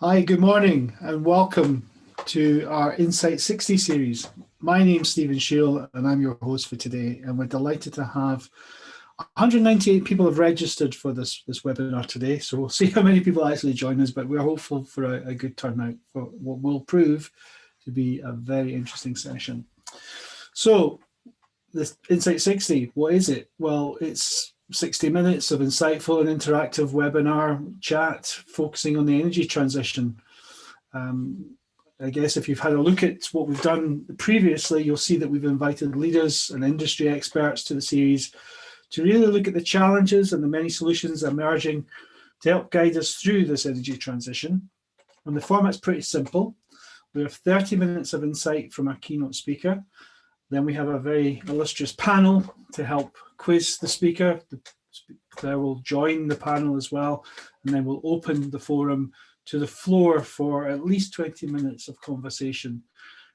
Hi, good morning and welcome to our Insight60 series. My name's Stephen Shield and I'm your host for today, and we're delighted to have 198 people have registered for this webinar today, so we'll see how many people actually join us, but we're hopeful for a good turnout for what will prove to be a very interesting session. So this Insight60, what is it? Well, it's 60 minutes of insightful and interactive webinar chat focusing on the energy transition. I guess if you've had a look at what we've done previously, you'll see that we've invited leaders and industry experts to the series to really look at the challenges and the many solutions emerging to help guide us through this energy transition. And the format's pretty simple. We have 30 minutes of insight from our keynote speaker. Then we have a very illustrious panel to help quiz the speaker. Clare will join the panel as well, and then we'll open the forum to the floor for at least 20 minutes of conversation,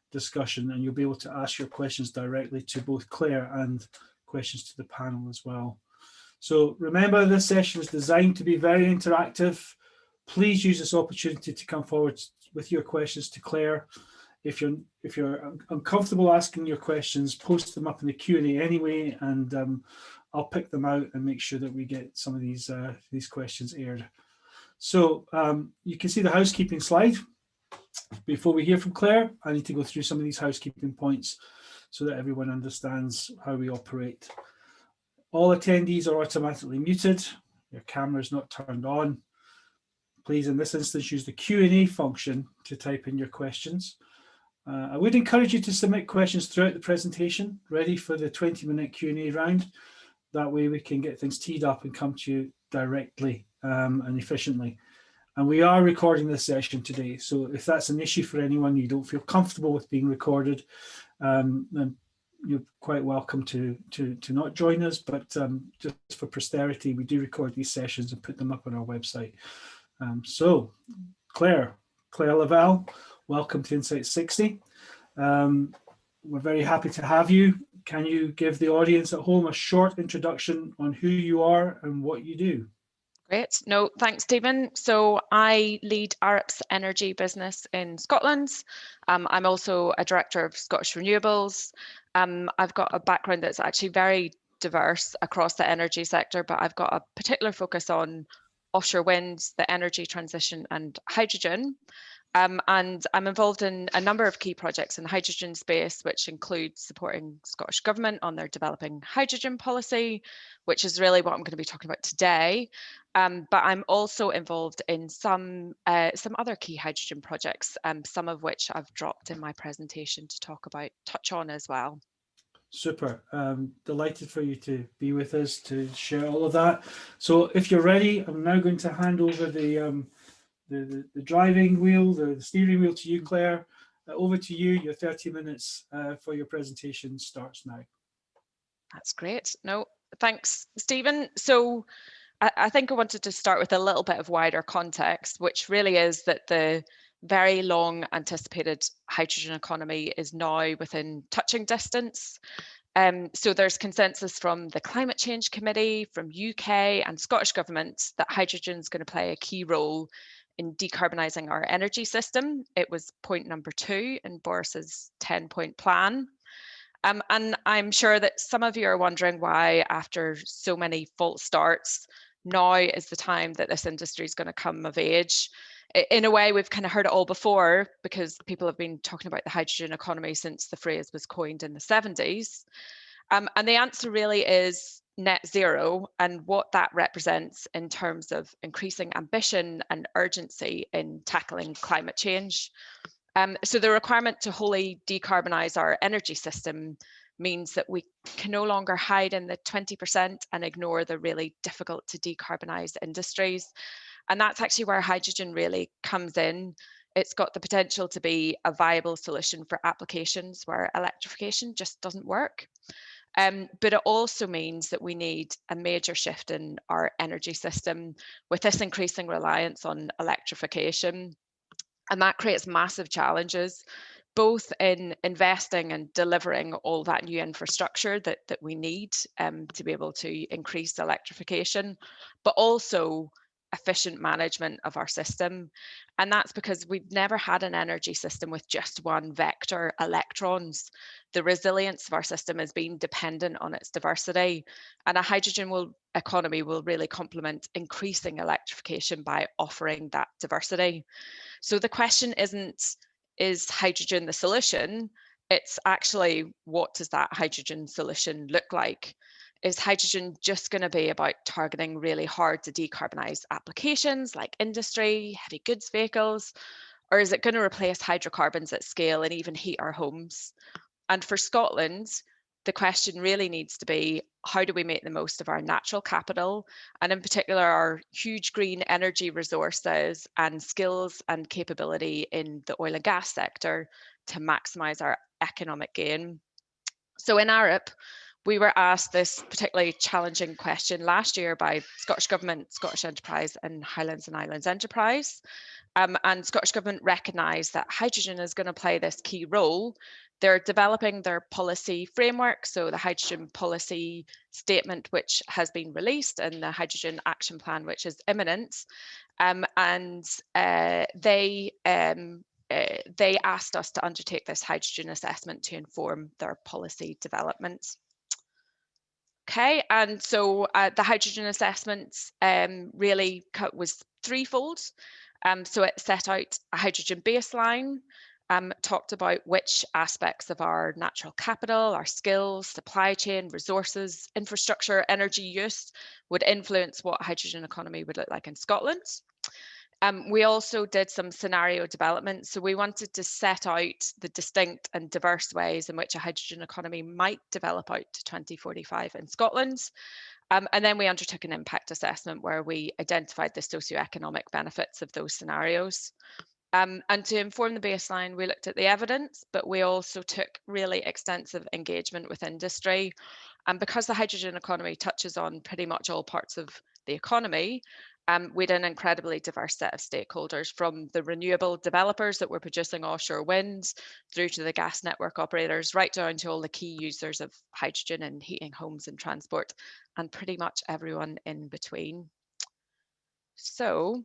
discussion, and you'll be able to ask your questions directly to both Clare and questions to the panel as well. So remember, this session is designed to be very interactive. Please use this opportunity to come forward with your questions to Clare. If you're uncomfortable asking your questions, post them up in the Q&A anyway, and I'll pick them out and make sure that we get some of these questions aired. So you can see the housekeeping slide. Before we hear from Clare, I need to go through some of these housekeeping points so that everyone understands how we operate. All attendees are automatically muted. Your camera is not turned on. Please, in this instance, use the Q&A function to type in your questions. I would encourage you to submit questions throughout the presentation, ready for the 20-minute Q&A round. That way we can get things teed up and come to you directly and efficiently. And we are recording this session today, so if that's an issue for anyone, you don't feel comfortable with being recorded, then you're quite welcome to not join us, but just for posterity, we do record these sessions and put them up on our website. So Clare Lavelle, welcome to Insight60. We're very happy to have you. Can you give the audience at home a short introduction on who you are and what you do? Great. No, thanks, Stephen. So I lead Arup's energy business in Scotland. I'm also a director of Scottish Renewables. I've got a background that's actually very diverse across the energy sector, but I've got a particular focus on offshore wind, the energy transition and hydrogen. And I'm involved in a number of key projects in the hydrogen space, which include supporting Scottish Government on their developing hydrogen policy, which is really what I'm going to be talking about today. But I'm also involved in some other key hydrogen projects, some of which I've dropped in my presentation to touch on as well. Super. Delighted for you to be with us to share all of that. So if you're ready, I'm now going to hand over the driving wheel, the steering wheel to you, Clare. Over to you. Your 30 minutes for your presentation starts now. That's great. No, thanks, Stephen. So I think I wanted to start with a little bit of wider context, which really is that the very long anticipated hydrogen economy is now within touching distance. So there's consensus from the Climate Change Committee, from UK and Scottish governments that hydrogen is going to play a key role in decarbonising our energy system. It was point number 2 in Boris's 10-point plan. And I'm sure that some of you are wondering why, after so many false starts, now is the time that this industry is going to come of age. In a way, we've kind of heard it all before, because people have been talking about the hydrogen economy since the phrase was coined in the 70s. And the answer really is net zero, and what that represents in terms of increasing ambition and urgency in tackling climate change. So the requirement to wholly decarbonise our energy system means that we can no longer hide in the 20% and ignore the really difficult to decarbonise industries. And that's actually where hydrogen really comes in. It's got the potential to be a viable solution for applications where electrification just doesn't work. But it also means that we need a major shift in our energy system with this increasing reliance on electrification. And that creates massive challenges, both in investing and delivering all that new infrastructure that we need to be able to increase electrification, but also efficient management of our system. And that's because we've never had an energy system with just one vector, electrons. The resilience of our system has been dependent on its diversity, and a hydrogen economy will really complement increasing electrification by offering that diversity. So the question isn't, is hydrogen the solution? It's actually, what does that hydrogen solution look like? Is hydrogen just going to be about targeting really hard to decarbonise applications like industry, heavy goods vehicles, or is it going to replace hydrocarbons at scale and even heat our homes? And for Scotland, the question really needs to be, how do we make the most of our natural capital, and in particular our huge green energy resources and skills and capability in the oil and gas sector to maximise our economic gain? So in Arup, we were asked this particularly challenging question last year by Scottish Government, Scottish Enterprise and Highlands and Islands Enterprise. And Scottish Government recognised that hydrogen is going to play this key role. They're developing their policy framework, so the hydrogen policy statement, which has been released, and the hydrogen action plan, which is imminent. They asked us to undertake this hydrogen assessment to inform their policy development. Okay, and so the hydrogen assessment really was threefold. So it set out a hydrogen baseline, talked about which aspects of our natural capital, our skills, supply chain, resources, infrastructure, energy use would influence what a hydrogen economy would look like in Scotland. We also did some scenario development. So we wanted to set out the distinct and diverse ways in which a hydrogen economy might develop out to 2045 in Scotland. And then we undertook an impact assessment where we identified the socioeconomic benefits of those scenarios. And to inform the baseline, we looked at the evidence, but we also took really extensive engagement with industry. And because the hydrogen economy touches on pretty much all parts of the economy, we had an incredibly diverse set of stakeholders, from the renewable developers that were producing offshore wind through to the gas network operators, right down to all the key users of hydrogen in heating homes and transport, and pretty much everyone in between. So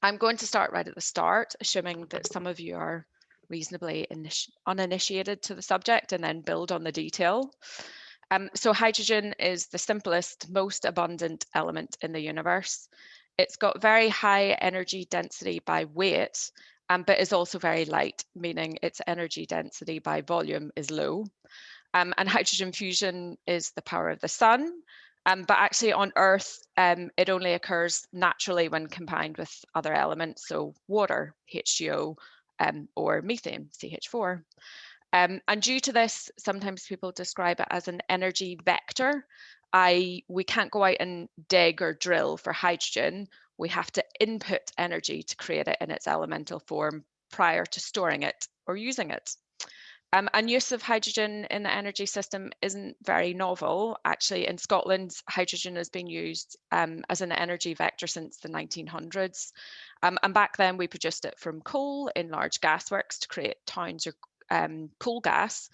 I'm going to start right at the start, assuming that some of you are reasonably uninitiated to the subject, and then build on the detail. So hydrogen is the simplest, most abundant element in the universe. It's got very high energy density by weight, but is also very light, meaning its energy density by volume is low. And hydrogen fusion is the power of the sun. But actually on Earth, it only occurs naturally when combined with other elements, so water, H2O, or methane, CH4. And due to this, sometimes people describe it as an energy vector. We can't go out and dig or drill for hydrogen. We have to input energy to create it in its elemental form prior to storing it or using it. And use of hydrogen in the energy system isn't very novel. Actually, in Scotland, hydrogen has been used as an energy vector since the 1900s. And back then, we produced it from coal in large gasworks to create towns or coal gas,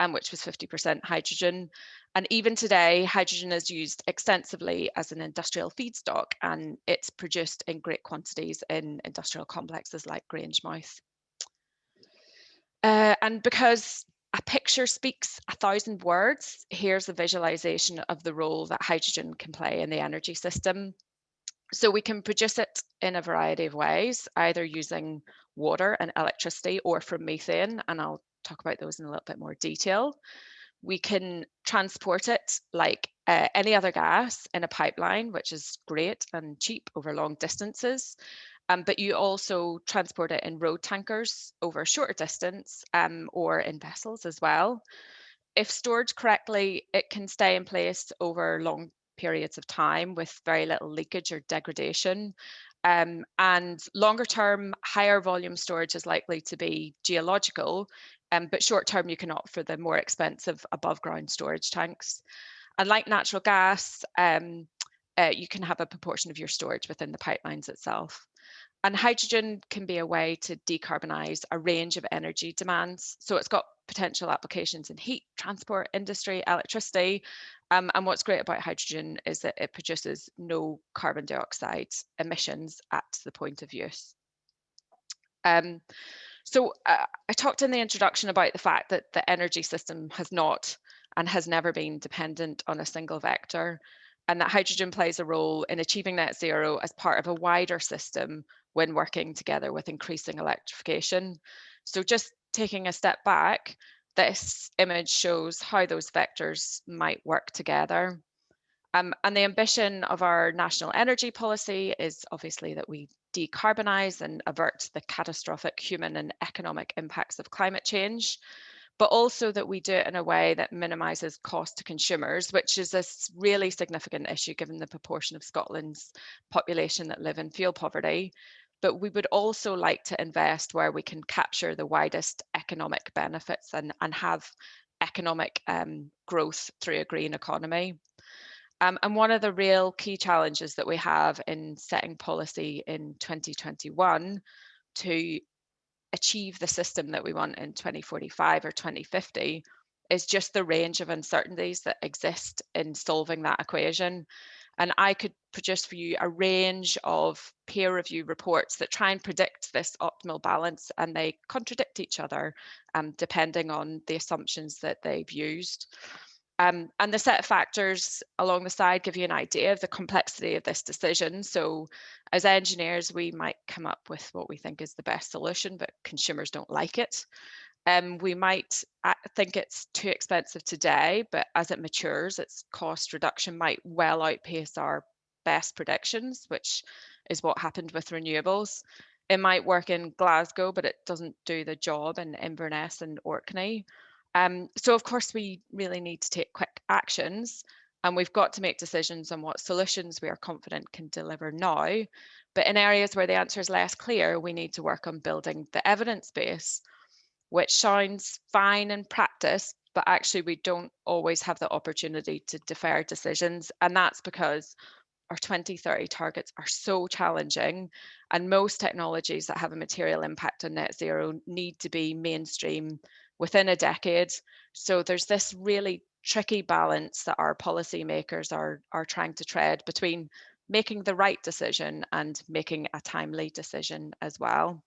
which was 50% hydrogen. And even today, hydrogen is used extensively as an industrial feedstock, and it's produced in great quantities in industrial complexes like Grangemouth. And because a picture speaks 1,000 words, here's a visualization of the role that hydrogen can play in the energy system. So we can produce it in a variety of ways, either using water and electricity or from methane, and I'll talk about those in a little bit more detail. We can transport it like any other gas in a pipeline, which is great and cheap over long distances. But you also transport it in road tankers over a shorter distance, or in vessels as well. If stored correctly, it can stay in place over long periods of time with very little leakage or degradation. And longer term, higher volume storage is likely to be geological, but short term, you can opt for the more expensive above ground storage tanks. And like natural gas, you can have a proportion of your storage within the pipelines itself. And hydrogen can be a way to decarbonise a range of energy demands. So it's got potential applications in heat, transport, industry, electricity. And what's great about hydrogen is that it produces no carbon dioxide emissions at the point of use. So I talked in the introduction about the fact that the energy system has not and has never been dependent on a single vector, and that hydrogen plays a role in achieving net zero as part of a wider system when working together with increasing electrification. So just taking a step back, this image shows how those vectors might work together. And the ambition of our national energy policy is obviously that we decarbonise and avert the catastrophic human and economic impacts of climate change, but also that we do it in a way that minimises cost to consumers, which is a really significant issue given the proportion of Scotland's population that live in fuel poverty. But we would also like to invest where we can capture the widest economic benefits and have economic growth through a green economy. And one of the real key challenges that we have in setting policy in 2021 to achieve the system that we want in 2045 or 2050 is just the range of uncertainties that exist in solving that equation. And I could produce for you a range of peer review reports that try and predict this optimal balance, and they contradict each other depending on the assumptions that they've used. And the set of factors along the side give you an idea of the complexity of this decision. So as engineers, we might come up with what we think is the best solution, but consumers don't like it. We might think it's too expensive today, but as it matures, its cost reduction might well outpace our best predictions, which is what happened with renewables. It might work in Glasgow, but it doesn't do the job in Inverness and Orkney. So of course, we really need to take quick actions, and we've got to make decisions on what solutions we are confident can deliver now. But in areas where the answer is less clear, we need to work on building the evidence base, which sounds fine in practice, but actually we don't always have the opportunity to defer decisions. And that's because our 2030 targets are so challenging, and most technologies that have a material impact on net zero need to be mainstream within a decade. So there's this really tricky balance that our policymakers are trying to tread between making the right decision and making a timely decision as well.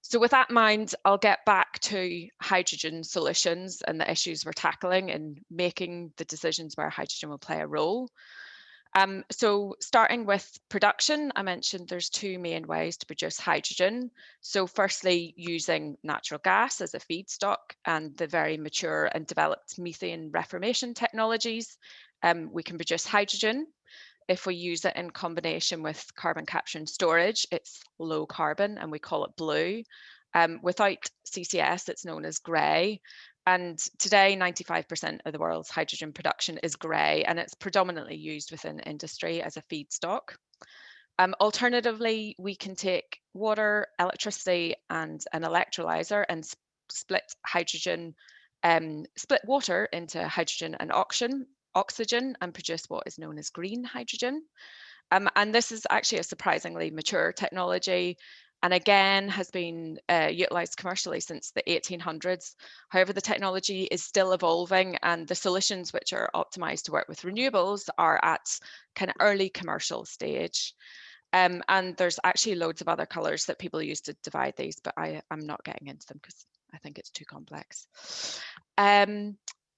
So with that in mind, I'll get back to hydrogen solutions and the issues we're tackling and making the decisions where hydrogen will play a role. So starting with production, I mentioned there's two main ways to produce hydrogen. So firstly, using natural gas as a feedstock and the very mature and developed methane reformation technologies, we can produce hydrogen. If we use it in combination with carbon capture and storage, it's low carbon and we call it blue. Without CCS, it's known as grey. And today, 95% of the world's hydrogen production is grey, and it's predominantly used within industry as a feedstock. Alternatively, we can take water, electricity, and an electrolyzer and split water into hydrogen and oxygen and produce what is known as green hydrogen. And this is actually a surprisingly mature technology, and again has been utilised commercially since the 1800s. However, the technology is still evolving, and the solutions which are optimised to work with renewables are at kind of early commercial stage. And there's actually loads of other colours that people use to divide these, but I'm not getting into them because I think it's too complex. And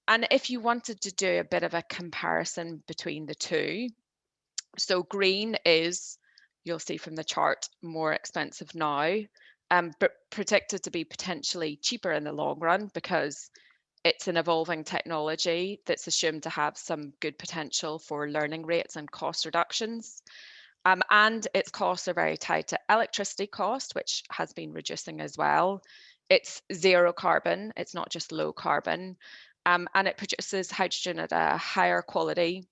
if you wanted to do a bit of a comparison between the two, so green is, you'll see from the chart, more expensive now, but predicted to be potentially cheaper in the long run because it's an evolving technology that's assumed to have some good potential for learning rates and cost reductions. And its costs are very tied to electricity cost, which has been reducing as well. It's zero carbon, it's not just low carbon, and it produces hydrogen at a higher quality,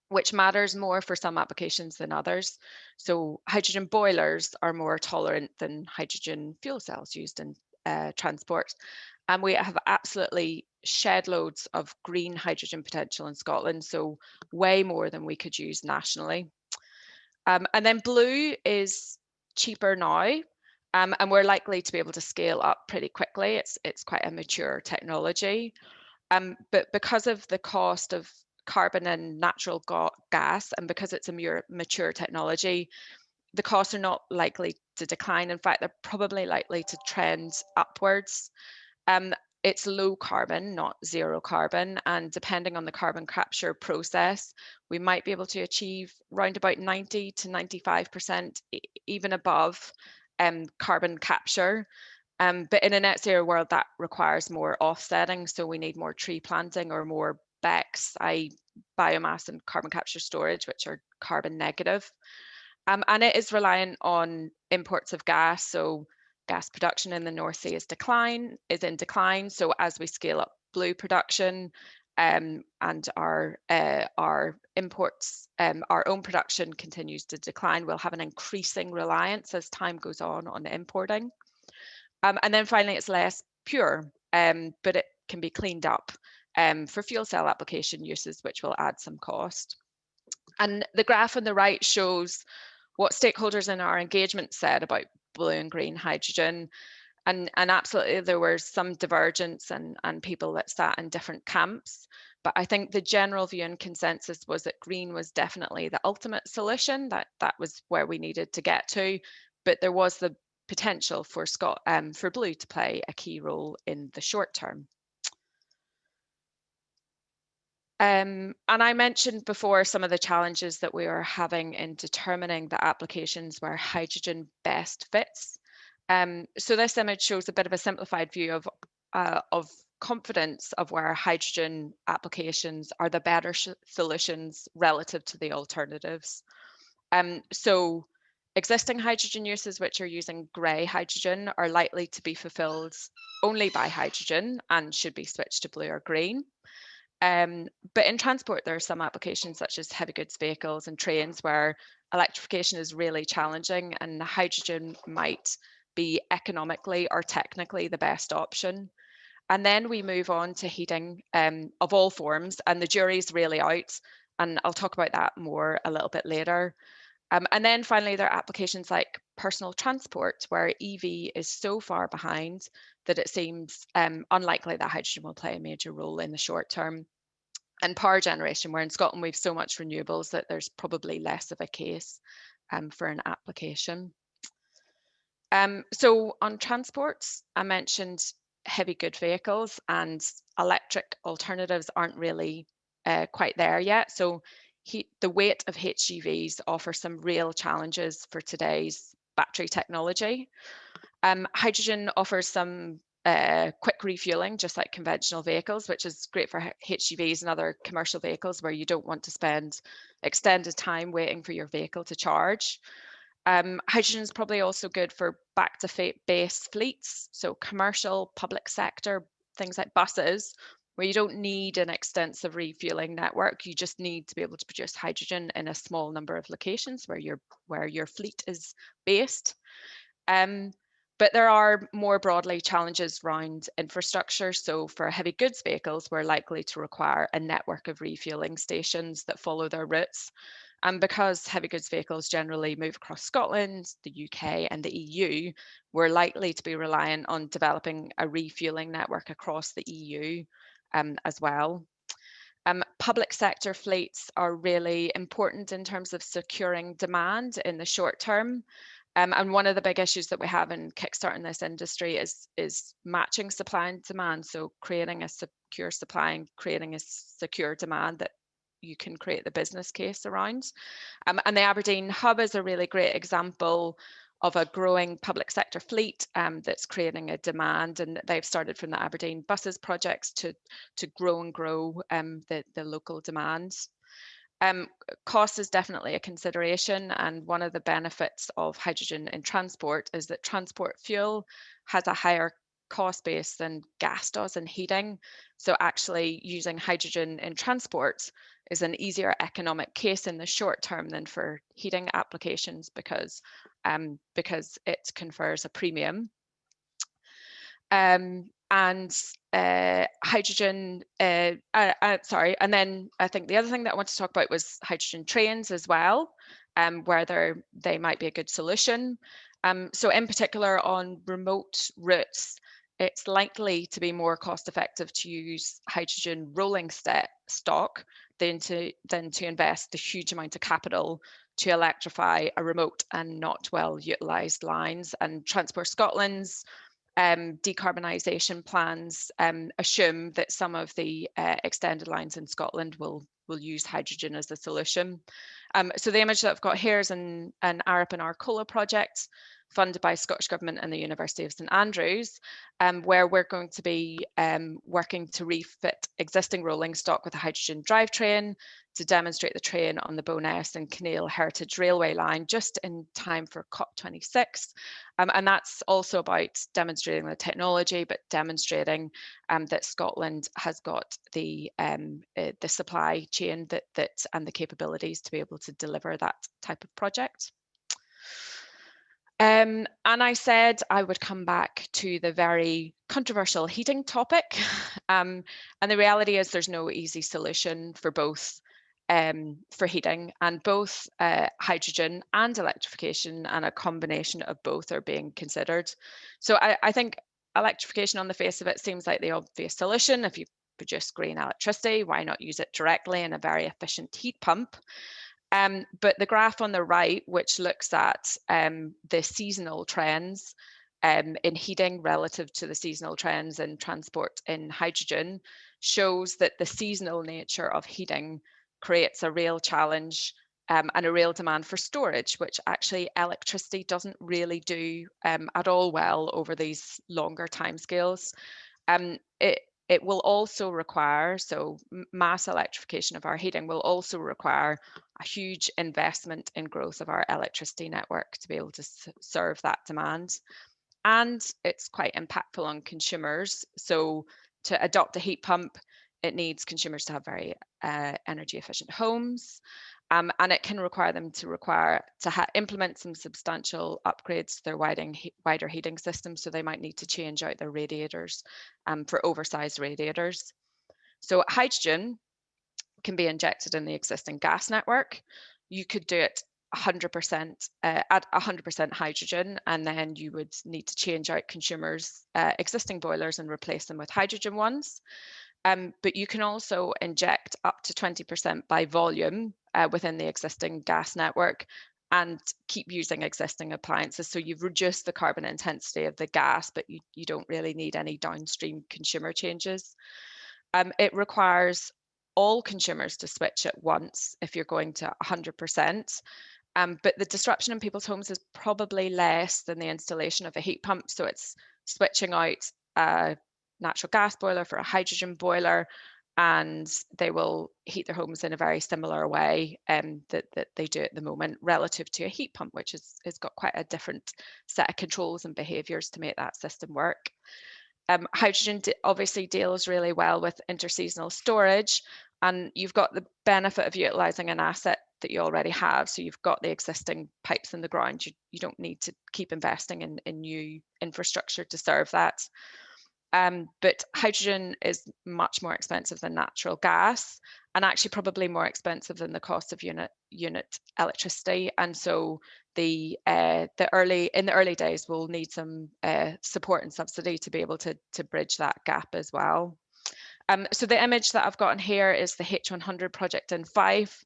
which matters more for some applications than others. So hydrogen boilers are more tolerant than hydrogen fuel cells used in transport. And we have absolutely shed loads of green hydrogen potential in Scotland, so way more than we could use nationally. And then blue is cheaper now, and we're likely to be able to scale up pretty quickly. It's quite a mature technology. But because of the cost of carbon and natural gas, and because it's a mature technology, the costs are not likely to decline. In fact, they're probably likely to trend upwards. It's low carbon, not zero carbon, and depending on the carbon capture process, we might be able to achieve around about 90 to 95%, even above carbon capture. But in a net zero world, that requires more offsetting. So we need more tree planting or more BECCS, i.e. biomass and carbon capture storage, which are carbon negative. And it is reliant on imports of gas. So gas production in the North Sea is in decline. So as we scale up blue production and our imports, our own production continues to decline, we'll have an increasing reliance as time goes on importing. And then finally, it's less pure, but it can be cleaned up for fuel cell application uses, which will add some cost. And the graph on the right shows what stakeholders in our engagement said about blue and green hydrogen. And absolutely, there was some divergence and people that sat in different camps. But I think the general view and consensus was that green was definitely the ultimate solution, that was where we needed to get to. But there was the potential for blue to play a key role in the short term. And I mentioned before some of the challenges that we are having in determining the applications where hydrogen best fits. So this image shows a bit of a simplified view of confidence of where hydrogen applications are the better solutions relative to the alternatives. So existing hydrogen uses which are using grey hydrogen are likely to be fulfilled only by hydrogen and should be switched to blue or green. But in transport, there are some applications such as heavy goods vehicles and trains where electrification is really challenging, and hydrogen might be economically or technically the best option. And then we move on to heating of all forms, and the jury's really out, and I'll talk about that more a little bit later. And then finally, there are applications like personal transport, where EV is so far behind that it seems unlikely that hydrogen will play a major role in the short term. And power generation, where in Scotland we've so much renewables that there's probably less of a case for an application. So on transports, I mentioned heavy good vehicles, and electric alternatives aren't really quite there yet. So the weight of HGVs offers some real challenges for today's battery technology. Hydrogen offers some quick refueling, just like conventional vehicles, which is great for HGVs and other commercial vehicles where you don't want to spend extended time waiting for your vehicle to charge. Hydrogen is probably also good for back to base fleets, so commercial, public sector, things like buses, where you don't need an extensive refueling network. You just need to be able to produce hydrogen in a small number of locations where your fleet is based. But there are more broadly challenges around infrastructure. So for heavy goods vehicles, we're likely to require a network of refueling stations that follow their routes. And because heavy goods vehicles generally move across Scotland, the UK and the EU, we're likely to be reliant on developing a refueling network across the EU as well. Public sector fleets are really important in terms of securing demand in the short term. And one of the big issues that we have in kickstarting this industry is matching supply and demand. So creating a secure supply and creating a secure demand that you can create the business case around. And the Aberdeen Hub is a really great example of a growing public sector fleet that's creating a demand, and they've started from the Aberdeen buses projects to grow and grow the local demands. Cost is definitely a consideration, and one of the benefits of hydrogen in transport is that transport fuel has a higher cost base than gas does in heating. So actually using hydrogen in transport is an easier economic case in the short term than for heating applications because it confers a premium. Hydrogen, sorry, and then I think the other thing that I want to talk about was hydrogen trains as well, where they might be a good solution. So in particular on remote routes, it's likely to be more cost effective to use hydrogen rolling stock than to invest a huge amount of capital to electrify a remote and not well utilised lines. And Transport Scotland's decarbonisation plans assume that some of the extended lines in Scotland will use hydrogen as a solution. So the image that I've got here is an Arup and Arcola project funded by Scottish Government and the University of St Andrews, where we're going to be working to refit existing rolling stock with a hydrogen drivetrain to demonstrate the train on the Bowness and Kinneil Heritage Railway line just in time for COP26. And that's also about demonstrating the technology, but demonstrating that Scotland has got the supply chain and the capabilities to be able to deliver that type of project. And I said I would come back to the very controversial heating topic. And the reality is there's no easy solution for both for heating, and both hydrogen and electrification and a combination of both are being considered. So I think electrification on the face of it seems like the obvious solution. If you produce green electricity, why not use it directly in a very efficient heat pump? But the graph on the right, which looks at the seasonal trends in heating relative to the seasonal trends in transport in hydrogen, shows that the seasonal nature of heating creates a real challenge and a real demand for storage, which actually electricity doesn't really do at all well over these longer timescales. It will also require, so mass electrification of our heating will also require a huge investment in growth of our electricity network to be able to serve that demand. And it's quite impactful on consumers. So to adopt a heat pump, it needs consumers to have very energy efficient homes. And it can require them to implement some substantial upgrades to their wider heating systems. So they might need to change out their radiators for oversized radiators. So hydrogen can be injected in the existing gas network. You could do it 100% at 100% hydrogen, and then you would need to change out consumers' existing boilers and replace them with hydrogen ones. But you can also inject up to 20% by volume within the existing gas network and keep using existing appliances. So you've reduced the carbon intensity of the gas, but you don't really need any downstream consumer changes. It requires all consumers to switch at once if you're going to 100%. But the disruption in people's homes is probably less than the installation of a heat pump. So it's switching out a natural gas boiler for a hydrogen boiler, and they will heat their homes in a very similar way that they do at the moment relative to a heat pump, which has got quite a different set of controls and behaviours to make that system work. Hydrogen obviously deals really well with interseasonal storage, and you've got the benefit of utilising an asset that you already have. So you've got the existing pipes in the ground. You don't need to keep investing in new infrastructure to serve that. But hydrogen is much more expensive than natural gas, and actually probably more expensive than the cost of unit electricity. And so in the early days, we'll need some support and subsidy to be able to bridge that gap as well. So the image that I've got in here is the H100 project in Fife.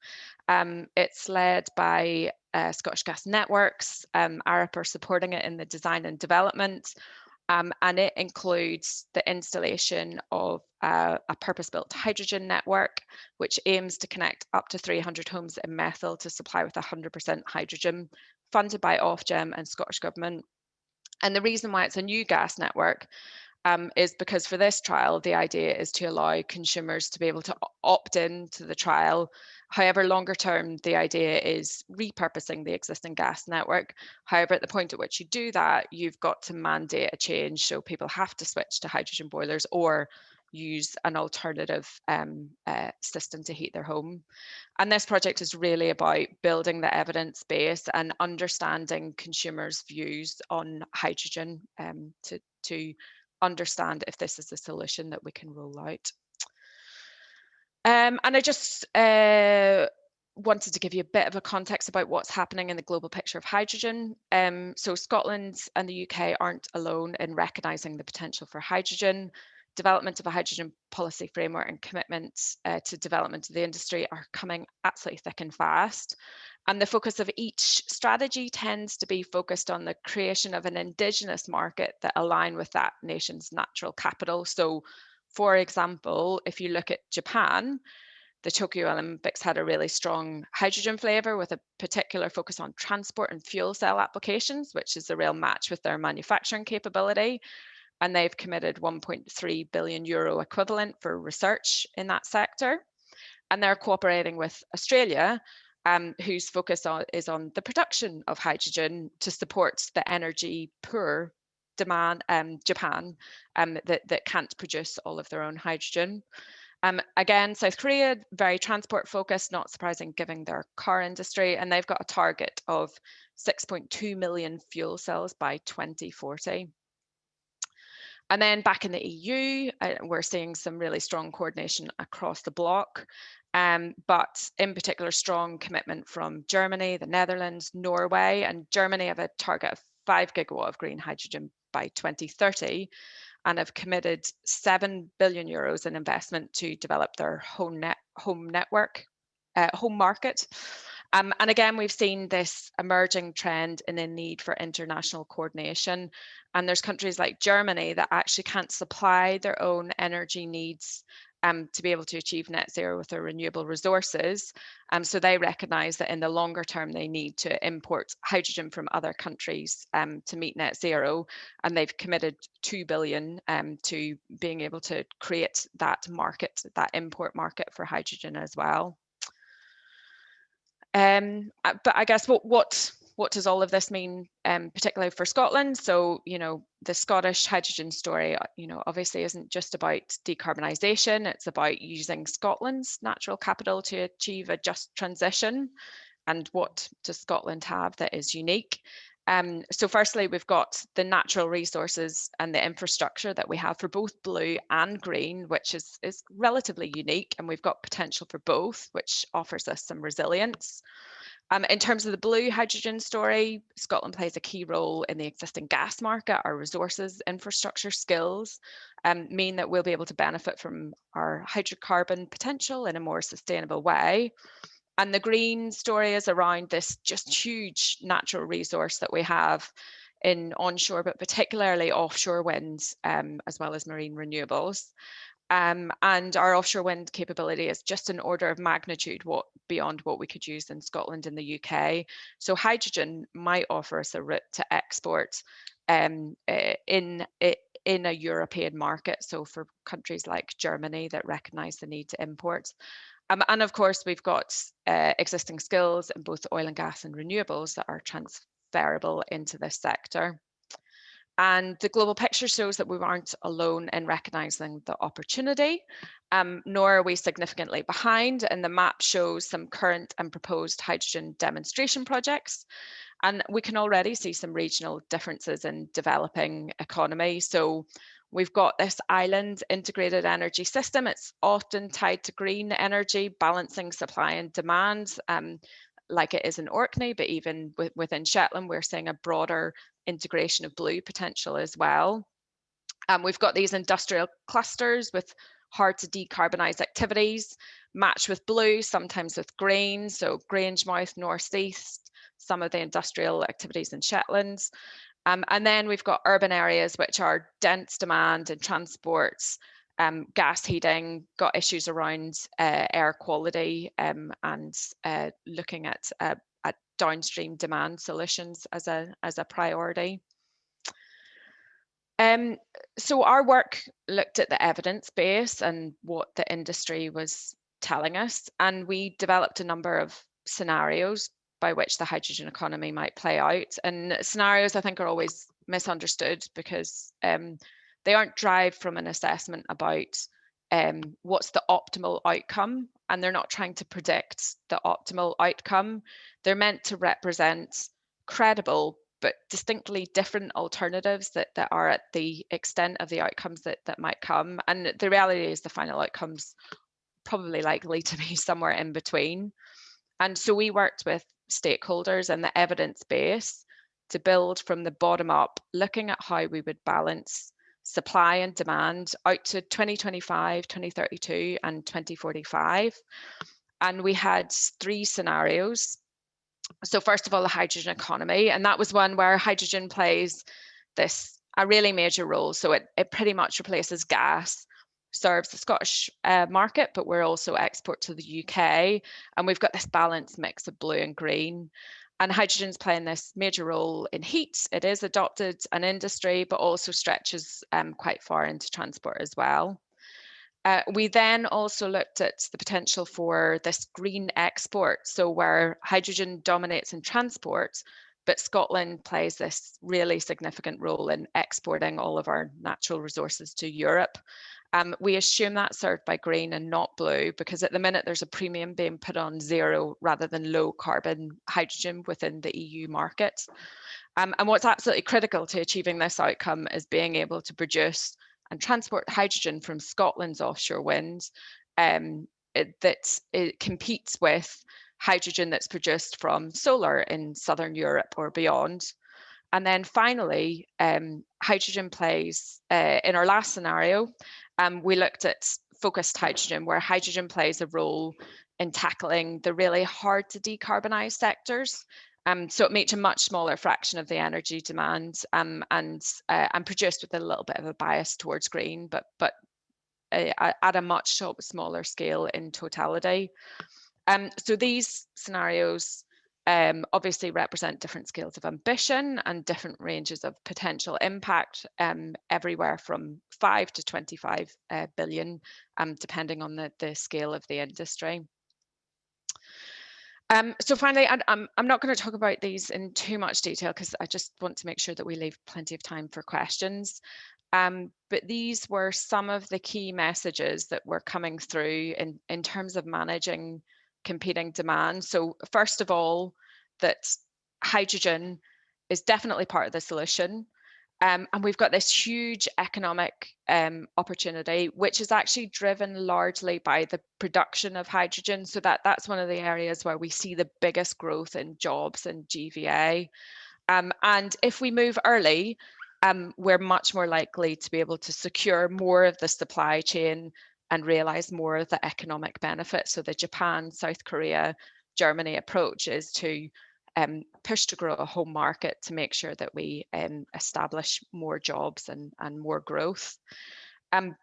It's led by Scottish Gas Networks. Arup are supporting it in the design and development. And it includes the installation of a purpose-built hydrogen network, which aims to connect up to 300 homes in Methil to supply with 100% hydrogen, funded by Ofgem and Scottish Government. And the reason why it's a new gas network is because for this trial, the idea is to allow consumers to be able to opt in to the trial. However, longer term, the idea is repurposing the existing gas network. However, at the point at which you do that, you've got to mandate a change. So people have to switch to hydrogen boilers or use an alternative system to heat their home. And this project is really about building the evidence base and understanding consumers' views on hydrogen to understand if this is a solution that we can roll out. And I just wanted to give you a bit of a context about what's happening in the global picture of hydrogen. So Scotland and the UK aren't alone in recognising the potential for hydrogen. Development of a hydrogen policy framework and commitments to development of the industry are coming absolutely thick and fast. And the focus of each strategy tends to be focused on the creation of an indigenous market that align with that nation's natural capital. So, for example, if you look at Japan, the Tokyo Olympics had a really strong hydrogen flavour with a particular focus on transport and fuel cell applications, which is a real match with their manufacturing capability. And they've committed 1.3 billion euro equivalent for research in that sector. And they're cooperating with Australia, whose focus is on the production of hydrogen to support the energy poor demand Japan that can't produce all of their own hydrogen. Again, South Korea, very transport focused, not surprising given their car industry, and they've got a target of 6.2 million fuel cells by 2040. And then back in the EU, we're seeing some really strong coordination across the bloc, but in particular, strong commitment from Germany, the Netherlands, Norway, and Germany have a target of 5 gigawatt of green hydrogen by 2030. And have committed 7 billion euros in investment to develop their home market. And again, we've seen this emerging trend in the need for international coordination. And there's countries like Germany that actually can't supply their own energy needs to be able to achieve net zero with their renewable resources. So they recognise that in the longer term, they need to import hydrogen from other countries to meet net zero. And they've committed 2 billion to being able to create that market, that import market for hydrogen as well. But I guess what does all of this mean, particularly for Scotland? So, you know, the Scottish hydrogen story, you know, obviously isn't just about decarbonisation. It's about using Scotland's natural capital to achieve a just transition. And what does Scotland have that is unique? So firstly, we've got the natural resources and the infrastructure that we have for both blue and green, which is relatively unique, and we've got potential for both, which offers us some resilience. In terms of the blue hydrogen story, Scotland plays a key role in the existing gas market. Our resources, infrastructure, skills mean that we'll be able to benefit from our hydrocarbon potential in a more sustainable way. And the green story is around this just huge natural resource that we have in onshore, but particularly offshore winds, as well as marine renewables. And our offshore wind capability is just an order of magnitude beyond what we could use in Scotland and the UK. So hydrogen might offer us a route to export in a European market. So for countries like Germany that recognise the need to import. And of course, we've got existing skills in both oil and gas and renewables that are transferable into this sector. And the global picture shows that we aren't alone in recognising the opportunity, nor are we significantly behind. And the map shows some current and proposed hydrogen demonstration projects. And we can already see some regional differences in developing economy. So we've got this island integrated energy system. It's often tied to green energy, balancing supply and demand, like it is in Orkney, but even within Shetland, we're seeing a broader integration of blue potential as well. We've got these industrial clusters with hard to decarbonise activities, matched with blue, sometimes with green. So Grangemouth, North East, some of the industrial activities in Shetlands. And then we've got urban areas which are dense demand and transports, gas heating, got issues around air quality, and looking at downstream demand solutions as a priority. So our work looked at the evidence base and what the industry was telling us, and we developed a number of scenarios by which the hydrogen economy might play out. And scenarios, I think, are always misunderstood because they aren't derived from an assessment about what's the optimal outcome, and they're not trying to predict the optimal outcome. They're meant to represent credible but distinctly different alternatives that are at the extent of the outcomes that might come. And the reality is the final outcome's probably likely to be somewhere in between. And so we worked with stakeholders and the evidence base to build from the bottom up, looking at how we would balance supply and demand out to 2025, 2032 and 2045. And we had 3 scenarios. So first of all, the hydrogen economy, and that was one where hydrogen plays a really major role. So it pretty much replaces gas, serves the Scottish market, but we're also export to the UK. And we've got this balanced mix of blue and green. And hydrogen's playing this major role in heat. It is adopted in industry, but also stretches quite far into transport as well. We then also looked at the potential for this green export, so where hydrogen dominates in transport, but Scotland plays this really significant role in exporting all of our natural resources to Europe. We assume that's served by green and not blue, because at the minute there's a premium being put on zero rather than low carbon hydrogen within the EU market. And what's absolutely critical to achieving this outcome is being able to produce and transport hydrogen from Scotland's offshore wind that it competes with hydrogen that's produced from solar in Southern Europe or beyond. And then finally, hydrogen plays, in our last scenario, we looked at focused hydrogen, where hydrogen plays a role in tackling the really hard to decarbonise sectors. So it makes a much smaller fraction of the energy demand and produced with a little bit of a bias towards green, but at a much smaller scale in totality. So these scenarios obviously represent different scales of ambition and different ranges of potential impact, everywhere from 5 to 25 billion, depending on the scale of the industry. So finally, I'm not going to talk about these in too much detail because I just want to make sure that we leave plenty of time for questions. But these were some of the key messages that were coming through in terms of managing competing demand. So first of all, that hydrogen is definitely part of the solution. And we've got this huge economic opportunity, which is actually driven largely by the production of hydrogen. So that's one of the areas where we see the biggest growth in jobs and GVA. And if we move early, we're much more likely to be able to secure more of the supply chain and realize more of the economic benefit. So the Japan, South Korea, Germany approach is to push to grow a home market to make sure that we establish more jobs and more growth.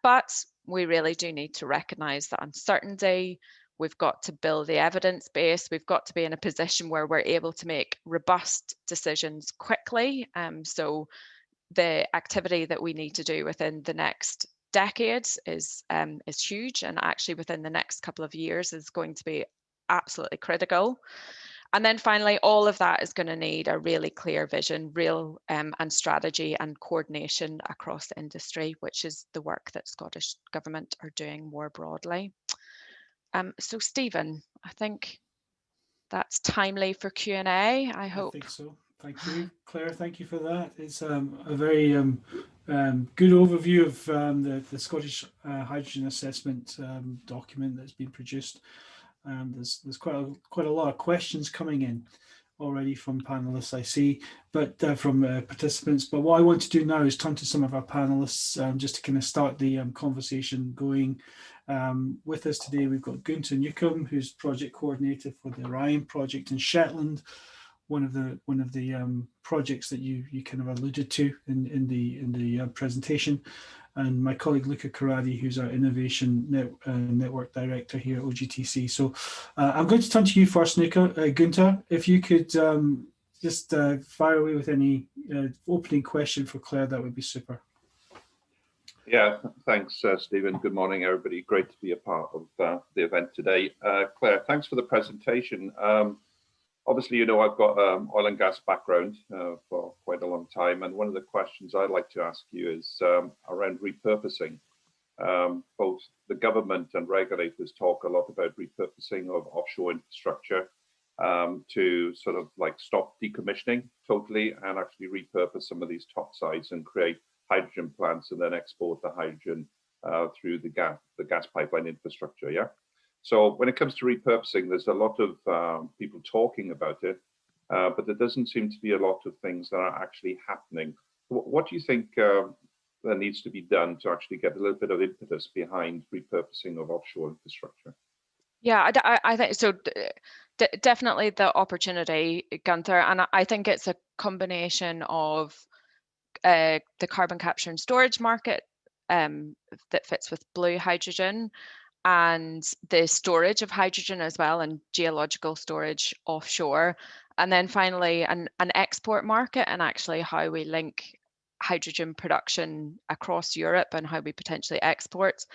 But we really do need to recognise the uncertainty. We've got to build the evidence base. We've got to be in a position where we're able to make robust decisions quickly. So the activity that we need to do within the next decade is huge, and actually within the next couple of years is going to be absolutely critical. And then finally, all of that is going to need a really clear vision, and strategy and coordination across the industry, which is the work that Scottish Government are doing more broadly. So Stephen, I think that's timely for Q&A, I hope. I think so. Thank you, Claire. Thank you for that. It's a very good overview of the Scottish Hydrogen Assessment document that's been produced. There's quite a lot of questions coming in already from panelists, I see, but from participants. But what I want to do now is turn to some of our panelists just to kind of start the conversation going. With us today, we've got Gunther Newcomb, who's project coordinator for the Orion project in Shetland, one of the projects that you kind of alluded to in the presentation. And my colleague Luca Corradi, who's our Innovation Network Director here at OGTC. So I'm going to turn to you first, Gunther. If you could just fire away with any opening question for Claire, that would be super. Yeah, thanks, Stephen. Good morning, everybody. Great to be a part of the event today. Claire, thanks for the presentation. Obviously, you know, I've got oil and gas background for quite a long time, and one of the questions I'd like to ask you is around repurposing. Both the government and regulators talk a lot about repurposing of offshore infrastructure to sort of like stop decommissioning totally and actually repurpose some of these topsides and create hydrogen plants and then export the hydrogen through the gas pipeline infrastructure. Yeah. So when it comes to repurposing, there's a lot of people talking about it, but there doesn't seem to be a lot of things that are actually happening. What do you think there needs to be done to actually get a little bit of impetus behind repurposing of offshore infrastructure? Yeah, I think so. Definitely the opportunity, Gunther, and I think it's a combination of the carbon capture and storage market that fits with blue hydrogen, and the storage of hydrogen as well, and geological storage offshore, and then finally an export market, and actually how we link hydrogen production across Europe and how we potentially export.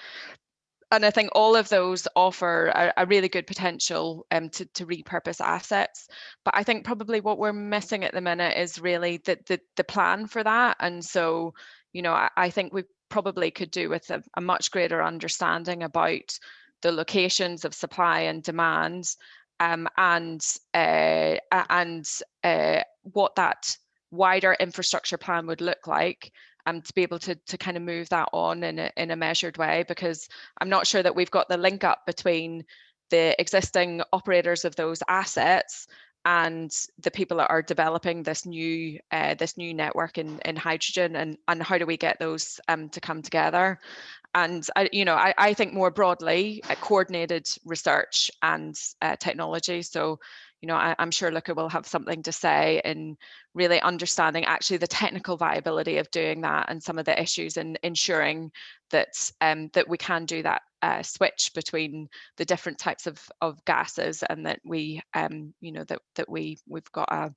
And I think all of those offer a really good potential to repurpose assets. But I think probably what we're missing at the minute is really the plan for that. And so, you know, I think we probably could do with a much greater understanding about the locations of supply and demand, and what that wider infrastructure plan would look like, to be able to kind of move that on in a measured way, because I'm not sure that we've got the link up between the existing operators of those assets and the people that are developing this new network in hydrogen, and how do we get those to come together. And I think more broadly, coordinated research and technology. So, you know, I'm sure Luca will have something to say in really understanding actually the technical viability of doing that, and some of the issues in ensuring that that we can do that switch between the different types of gases, and that we we've got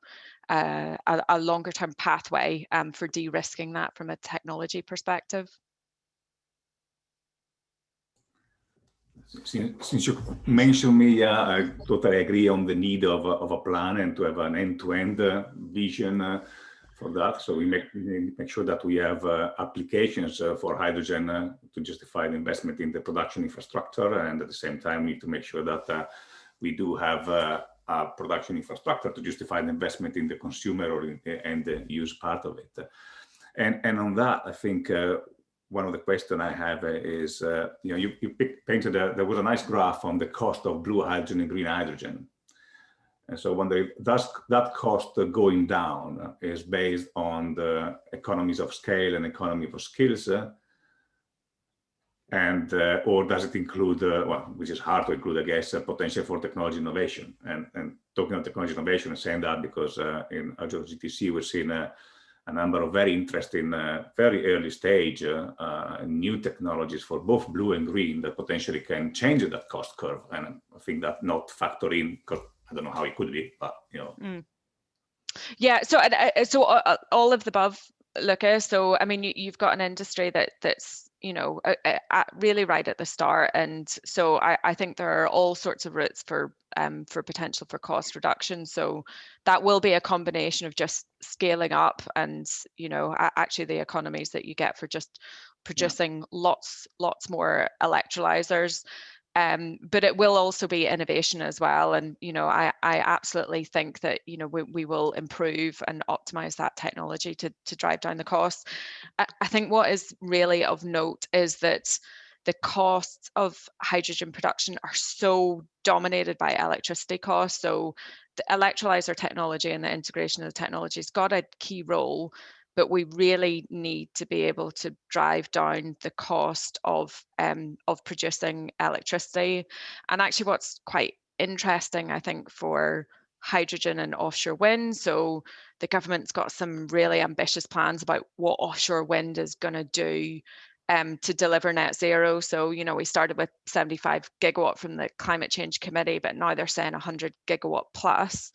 a longer term pathway for de-risking that from a technology perspective. Since you mentioned me, I totally agree on the need of a plan and to have an end-to-end vision for that. So we make sure that we have applications for hydrogen to justify the investment in the production infrastructure, and at the same time we need to make sure that we do have a production infrastructure to justify the investment in the consumer and the use part of it. And on that, I think one of the questions I have is, you painted there was a nice graph on the cost of blue hydrogen and green hydrogen. And so wondering, does that cost going down is based on the economies of scale and economy of skills, and or does it include, well, which is hard to include, I guess, potential for technology innovation? And talking of technology innovation and saying that because in Agile GTC we've seen a number of very interesting, very early stage new technologies for both blue and green that potentially can change that cost curve. And I think that not factor in, I don't know how it could be, but you know. Yeah, so all of the above, Luca. So I mean, you've got an industry that's really right at the start, and so I think there are all sorts of routes for potential for cost reduction. So that will be a combination of just scaling up, and actually the economies that you get for just producing lots more electrolyzers. But it will also be innovation as well, and I absolutely think that we will improve and optimize that technology to drive down the costs. I think what is really of note is that the costs of hydrogen production are so dominated by electricity costs. So the electrolyzer technology and the integration of the technology has got a key role, but we really need to be able to drive down the cost of producing electricity. And actually what's quite interesting, I think, for hydrogen and offshore wind, so the government's got some really ambitious plans about what offshore wind is going to do to deliver net zero. So, we started with 75 gigawatt from the Climate Change Committee, but now they're saying 100 gigawatt plus.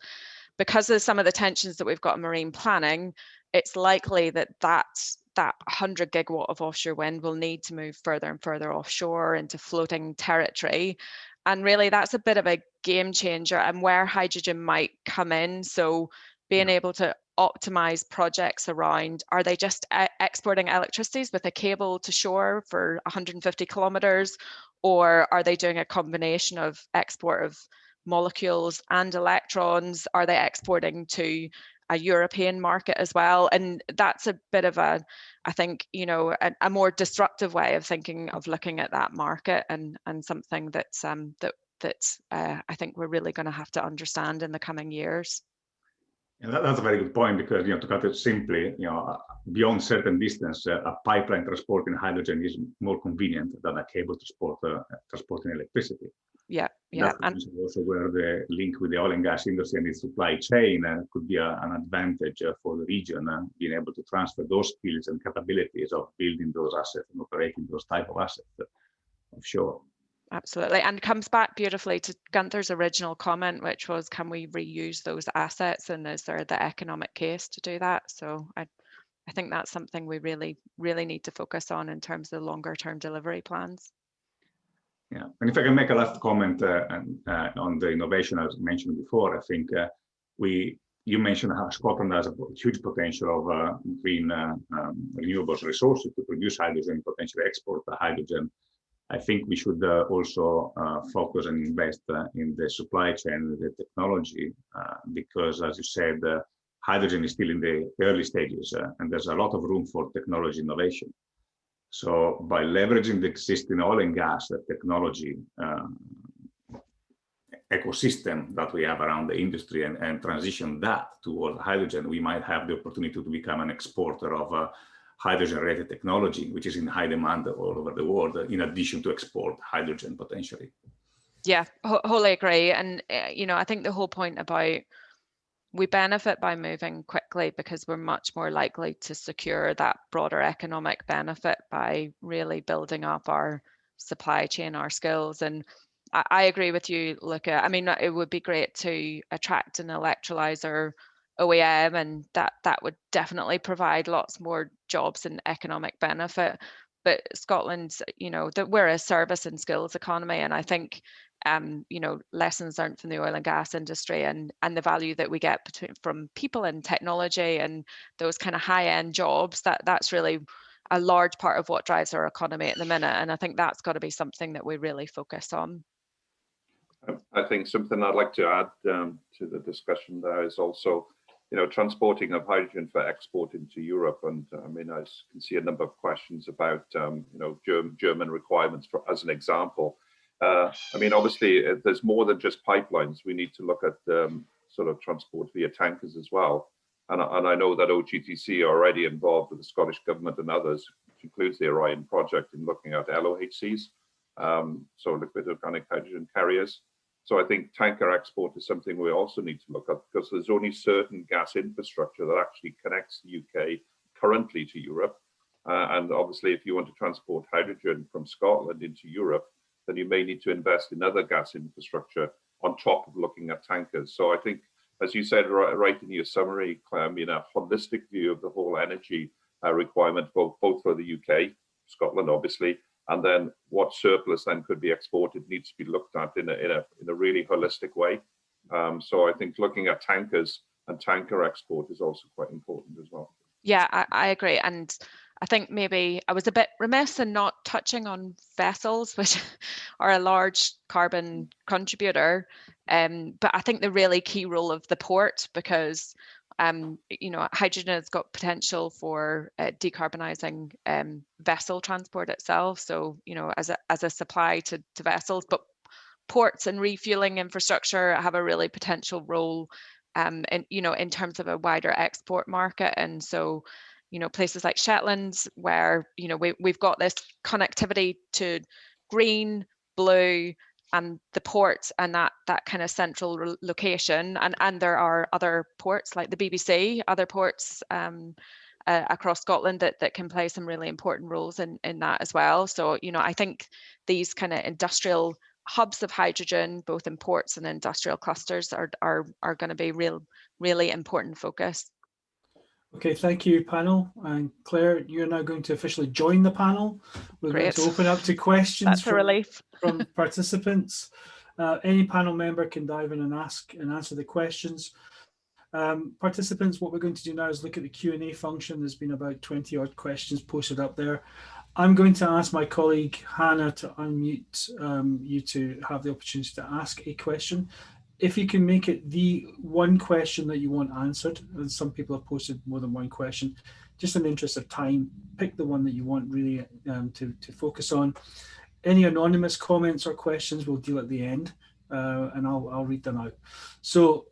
Because of some of the tensions that we've got in marine planning, it's likely that 100 gigawatt of offshore wind will need to move further and further offshore into floating territory. And really, that's a bit of a game changer and where hydrogen might come in. So being able to optimize projects around, are they just exporting electricities with a cable to shore for 150 kilometers, or are they doing a combination of export of molecules and electrons? Are they exporting to a European market as well? And that's a bit of I think, a more disruptive way of thinking of looking at that market, and something that's that I think we're really going to have to understand in the coming years. And that's a very good point, because to cut it simply, beyond certain distance, a pipeline transporting hydrogen is more convenient than a cable transporting electricity. Yeah, That's also where the link with the oil and gas industry and its supply chain could be an advantage for the region, being able to transfer those skills and capabilities of building those assets and operating those type of assets offshore. Absolutely, and comes back beautifully to Gunther's original comment, which was, can we reuse those assets, and is there the economic case to do that? So I think that's something we really need to focus on in terms of longer term delivery plans. Yeah, and if I can make a last comment on the innovation as mentioned before, I think you mentioned how Scotland has a huge potential of green renewables resources to produce hydrogen, potentially export the hydrogen. I think we should also focus and invest in the supply chain, the technology, because, as you said, hydrogen is still in the early stages, and there's a lot of room for technology innovation. So by leveraging the existing oil and gas technology ecosystem that we have around the industry and transition that towards hydrogen, we might have the opportunity to become an exporter of hydrogen-related technology, which is in high demand all over the world, in addition to export hydrogen potentially. Yeah, wholly agree. And, I think the whole point about we benefit by moving quickly because we're much more likely to secure that broader economic benefit by really building up our supply chain, our skills. And I agree with you, Luca. I mean, it would be great to attract an electrolyzer OEM, and that would definitely provide lots more jobs and economic benefit. But Scotland, that we're a service and skills economy, and I think lessons learned from the oil and gas industry and the value that we get from people and technology and those kind of high-end jobs, that's really a large part of what drives our economy at the minute. And I think that's got to be something that we really focus on. I think something I'd like to add to the discussion there is also, transporting of hydrogen for export into Europe. And I mean, I can see a number of questions about, German requirements as an example. I mean, obviously, there's more than just pipelines. We need to look at sort of transport via tankers as well. And I know that OGTC are already involved with the Scottish Government and others, which includes the Orion project, in looking at LOHCs, so liquid organic hydrogen carriers. So I think tanker export is something we also need to look at, because there's only certain gas infrastructure that actually connects the UK currently to Europe. And obviously, if you want to transport hydrogen from Scotland into Europe, then you may need to invest in other gas infrastructure on top of looking at tankers. So I think, as you said right in your summary, Claire, a holistic view of the whole energy requirement, both for the UK, Scotland, obviously, and then what surplus then could be exported needs to be looked at in a really holistic way. So I think looking at tankers and tanker export is also quite important as well. Yeah, I agree. And I think maybe I was a bit remiss in not touching on vessels, which are a large carbon contributor. But I think the really key role of the port, because hydrogen has got potential for decarbonising vessel transport itself. So, as a supply to vessels, but ports and refueling infrastructure have a really potential role in terms of a wider export market. And so, places like Shetland, where, we've got this connectivity to green, blue, and the ports, and that kind of central location. And there are other ports like the BBC, other ports across Scotland that can play some really important roles in that as well. So, I think these kind of industrial hubs of hydrogen, both in ports and industrial clusters, are going to be really important focus. Okay, thank you, panel. And Claire, you're now going to officially join the panel. We're going to open up to questions from participants. Any panel member can dive in and ask and answer the questions. Participants, what we're going to do now is look at the Q&A function. There's been about 20 odd questions posted up there. I'm going to ask my colleague Hannah to unmute you to have the opportunity to ask a question. If you can make it the one question that you want answered, and some people have posted more than one question, just in the interest of time, pick the one that you want really to focus on. any anonymous comments or questions we'll deal at the end, and I'll read them out. So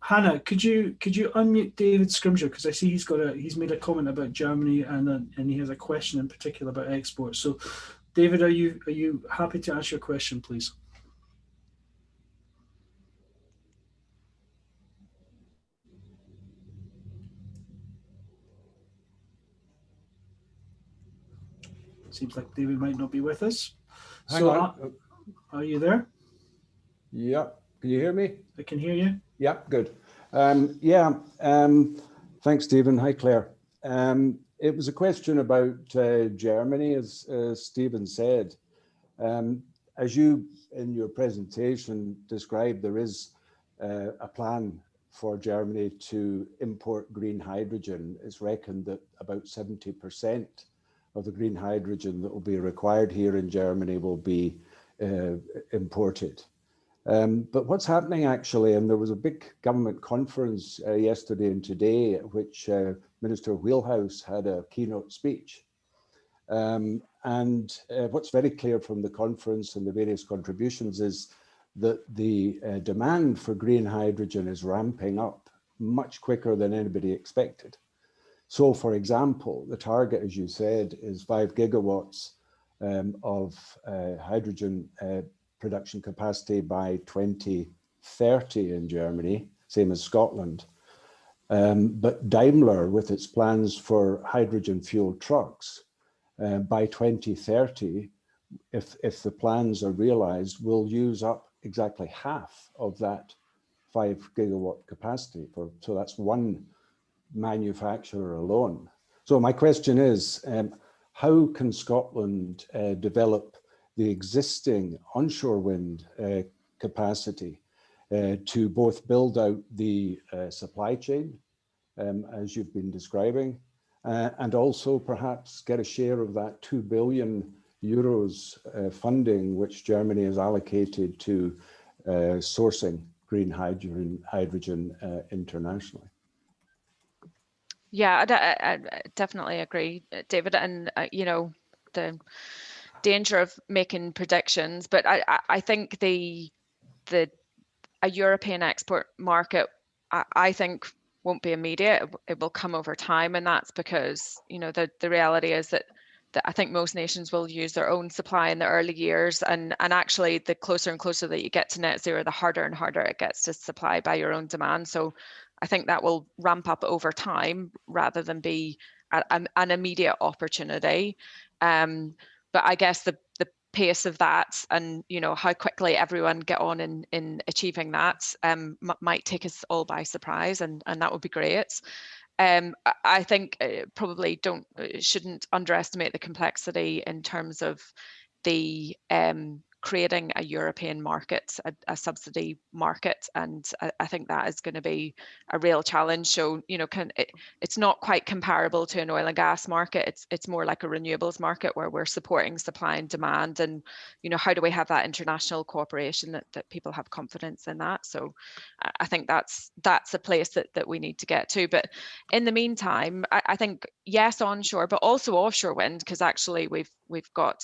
Hannah, could you unmute David Scrimgeour, because I see he's made a comment about Germany, and he has a question in particular about exports. So David, are you happy to ask your question, please? Seems like David might not be with us. Hang on. Are you there? Yeah. Can you hear me? I can hear you. Yeah, good. Thanks, Stephen. Hi, Claire. It was a question about Germany, as Stephen said. As you, in your presentation, described, there is a plan for Germany to import green hydrogen. It's reckoned that about 70% of the green hydrogen that will be required here in Germany will be imported. But what's happening actually, and there was a big government conference yesterday and today at which Minister Wheelhouse had a keynote speech. What's very clear from the conference and the various contributions is that the demand for green hydrogen is ramping up much quicker than anybody expected. So, for example, the target, as you said, is 5 gigawatts of hydrogen production capacity by 2030 in Germany, same as Scotland. But Daimler, with its plans for hydrogen fueled trucks, by 2030, if the plans are realized, will use up exactly half of that 5 gigawatt capacity. So that's one manufacturer alone. So my question is, how can Scotland develop the existing onshore wind capacity to both build out the supply chain, as you've been describing, and also perhaps get a share of that 2 billion euros funding which Germany has allocated to sourcing green hydrogen internationally? Yeah, I definitely agree, David. And you know, the danger of making predictions, but I think a European export market, I think, won't be immediate. It will come over time, and that's because, you know, the reality is that I think most nations will use their own supply in the early years, and actually the closer and closer that you get to net zero, the harder and harder it gets to supply by your own demand. So I think that will ramp up over time rather than be an immediate opportunity. But I guess the pace of that, and you know, how quickly everyone get on in achieving that might take us all by surprise, and that would be great. I think probably shouldn't underestimate the complexity in terms of the creating a European market, a subsidy market, and I think that is going to be a real challenge. So, you know, it's not quite comparable to an oil and gas market. It's more like a renewables market where we're supporting supply and demand, and you know, how do we have that international cooperation that people have confidence in that? So, I think that's a place that we need to get to. But in the meantime, I think yes, onshore, but also offshore wind, because actually we've got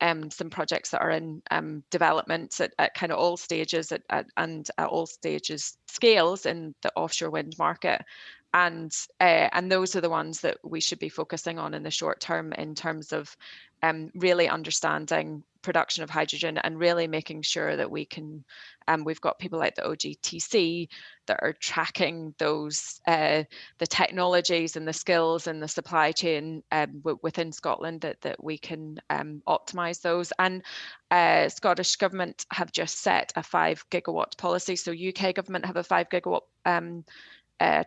some projects that are in development at kind of all stages and at all stages scales in the offshore wind market, and those are the ones that we should be focusing on in the short term in terms of really understanding production of hydrogen and really making sure that we can we've got people like the OGTC that are tracking those the technologies and the skills and the supply chain within Scotland that we can optimize those. And Scottish government have just set a 5 gigawatt policy. So UK government have a 5 gigawatt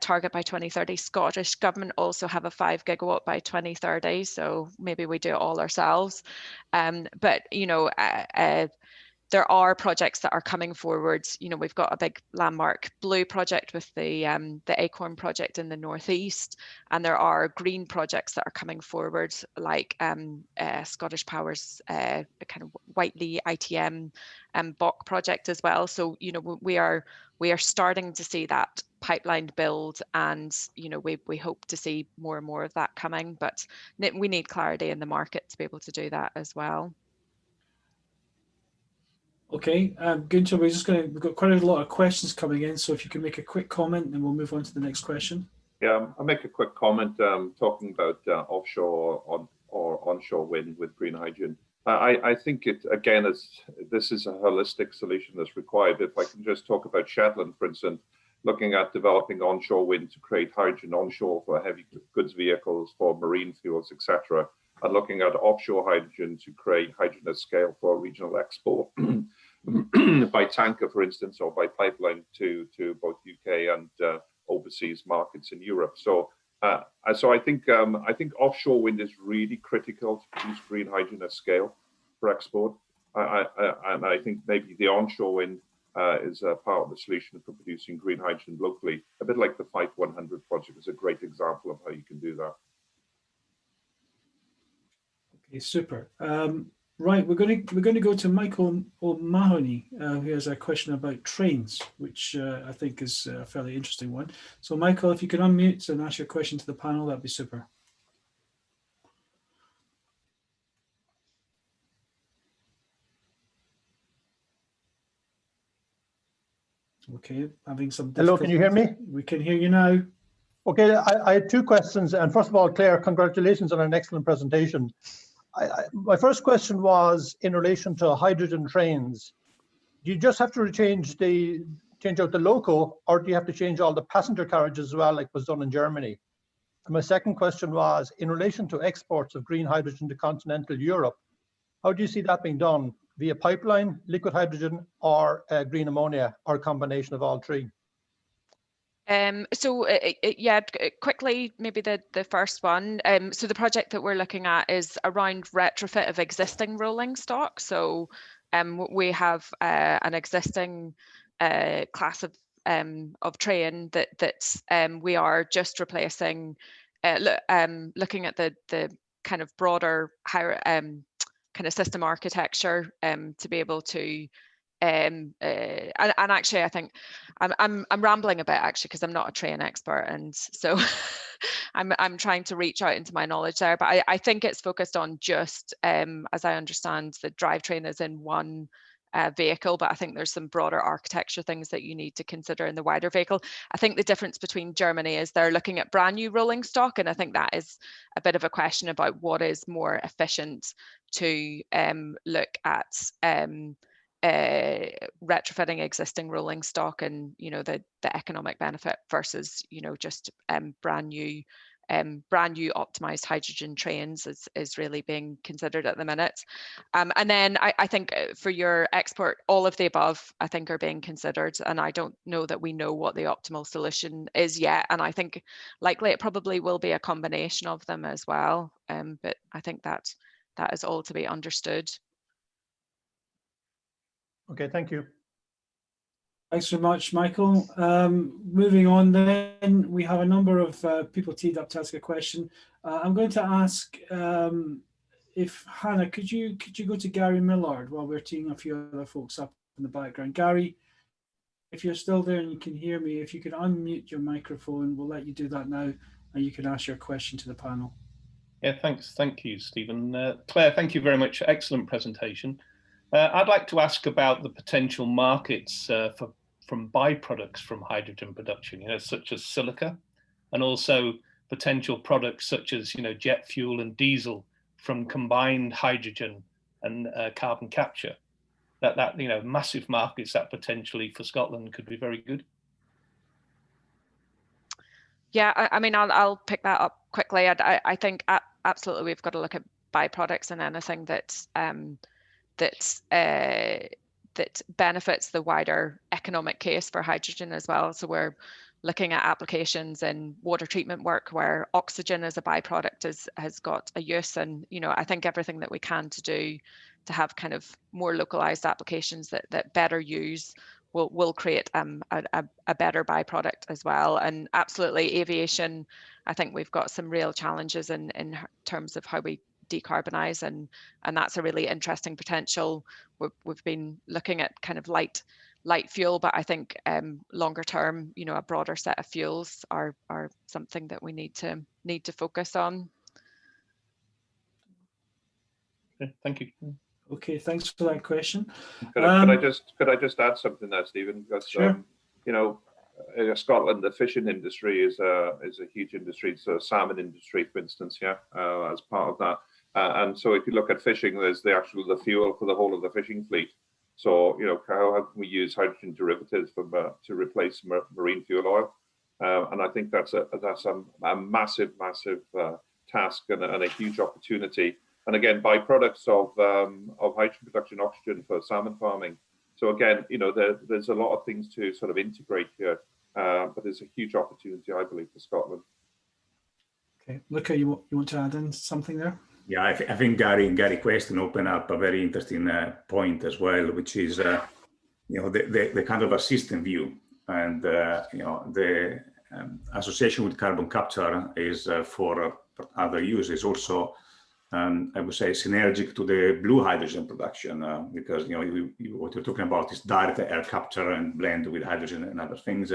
target by 2030. Scottish government also have a 5 gigawatt by 2030. So maybe we do it all ourselves. But you know, there are projects that are coming forward. You know, we've got a big landmark blue project with the Acorn project in the northeast, and there are green projects that are coming forward, like Scottish Power's kind of Whiteley ITM Bok project as well. So you know, we are starting to see that pipeline build, and you know, we hope to see more and more of that coming, but we need clarity in the market to be able to do that as well. Okay, Gunther, we've got quite a lot of questions coming in, so if you can make a quick comment, then we'll move on to the next question. Yeah, I'll make a quick comment talking about offshore or onshore wind with green hydrogen. I think this is a holistic solution that's required. If I can just talk about Shetland, for instance, looking at developing onshore wind to create hydrogen onshore for heavy goods vehicles, for marine fuels, etc., and looking at offshore hydrogen to create hydrogen at scale for regional export by tanker, for instance, or by pipeline to both UK and overseas markets in Europe. So I think offshore wind is really critical to produce green hydrogen at scale for export. And I think maybe the onshore wind is a part of the solution for producing green hydrogen locally. A bit like the H100 Project is a great example of how you can do that. Okay, super. Right, we're going to go to Michael O'Mahony, who has a question about trains, which I think is a fairly interesting one. So, Michael, if you can unmute and ask your question to the panel, that'd be super. Okay, having some difficulty. Hello, can you hear me? We can hear you now. Okay, I had two questions. And first of all, Claire, congratulations on an excellent presentation. My first question was in relation to hydrogen trains. Do you just have to change out the loco, or do you have to change all the passenger carriages as well, like was done in Germany? And my second question was in relation to exports of green hydrogen to continental Europe. How do you see that being done? Via pipeline, liquid hydrogen, or green ammonia, or a combination of all three? Yeah, quickly, maybe the first one. So the project that we're looking at is around retrofit of existing rolling stock. So we have an existing class of train that we are just replacing, looking at the kind of broader higher kind of system architecture to be able to and actually I think I'm rambling a bit actually because I'm not a train expert, and so I'm trying to reach out into my knowledge there, but I think it's focused on just as I understand the drivetrain is in one vehicle, but I think there's some broader architecture things that you need to consider in the wider vehicle. I think the difference between Germany is they're looking at brand new rolling stock, and I think that is a bit of a question about what is more efficient to look at retrofitting existing rolling stock and the economic benefit versus just brand new optimized hydrogen trains is really being considered at the minute. And then I think for your export, all of the above I think are being considered, and I don't know that we know what the optimal solution is yet, and I think likely it probably will be a combination of them as well, but I think that is all to be understood. Okay, thank you. Thanks very much, Michael. Moving on then, we have a number of people teed up to ask a question. I'm going to ask if Hannah, could you go to Gary Millard while we're teeing a few other folks up in the background. Gary, if you're still there and you can hear me, if you could unmute your microphone, we'll let you do that now, and you can ask your question to the panel. Yeah, thanks. Thank you, Stephen. Claire, thank you very much. Excellent presentation. I'd like to ask about the potential markets from byproducts from hydrogen production, such as silica, and also potential products such as, jet fuel and diesel from combined hydrogen and carbon capture. That massive markets that potentially for Scotland could be very good. Yeah, I mean, I'll pick that up quickly. I think absolutely we've got to look at byproducts and anything that benefits the wider economic case for hydrogen as well. So we're looking at applications in water treatment work where oxygen as a byproduct has got a use, and I think everything that we can to do to have kind of more localized applications that better use will create a better byproduct as well. And absolutely aviation, I think we've got some real challenges in terms of how we decarbonise, and that's a really interesting potential. We've been looking at kind of light fuel, but I think longer term, a broader set of fuels are something that we need to focus on. Okay, thank you. Okay, thanks for that question. Could I just add something there, Stephen? Because sure. you know, in Scotland, the fishing industry is a huge industry. So salmon industry, for instance, yeah, as part of that. And so if you look at fishing, there's the fuel for the whole of the fishing fleet. So, you know, how can we use hydrogen derivatives to replace marine fuel oil? And I think that's a massive task and a huge opportunity. And again, byproducts of hydrogen production, oxygen for salmon farming. So again, you know, there's a lot of things to sort of integrate here, but there's a huge opportunity, I believe, for Scotland. Okay, Luca, you want to add in something there? Yeah, I think Gary question opened up a very interesting point as well, which is you know, the kind of a system view, and you know, the association with carbon capture is for other uses also. I would say synergic to the blue hydrogen production, because you know what you're talking about is direct air capture and blend with hydrogen and other things.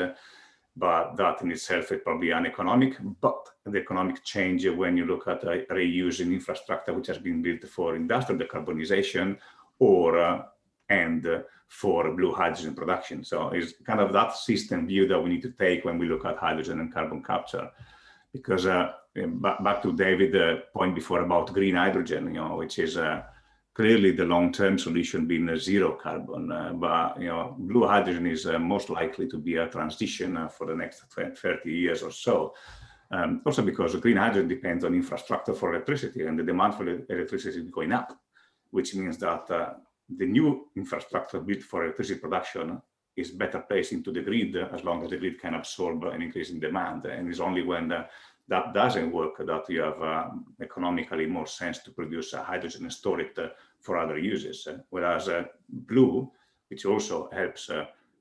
But that in itself is probably uneconomic. But the economic change when you look at reusing infrastructure which has been built for industrial decarbonisation or and for blue hydrogen production. So it's kind of that system view that we need to take when we look at hydrogen and carbon capture. Because back to David's point before about green hydrogen, you know, which is clearly the long-term solution being zero carbon, but you know, blue hydrogen is most likely to be a transition for the next 30 years or so. Also because green hydrogen depends on infrastructure for electricity, and the demand for electricity is going up, which means that the new infrastructure built for electricity production is better placed into the grid as long as the grid can absorb an increase in demand. And it's only when that doesn't work that you have economically more sense to produce hydrogen and store it for other uses. Whereas blue, which also helps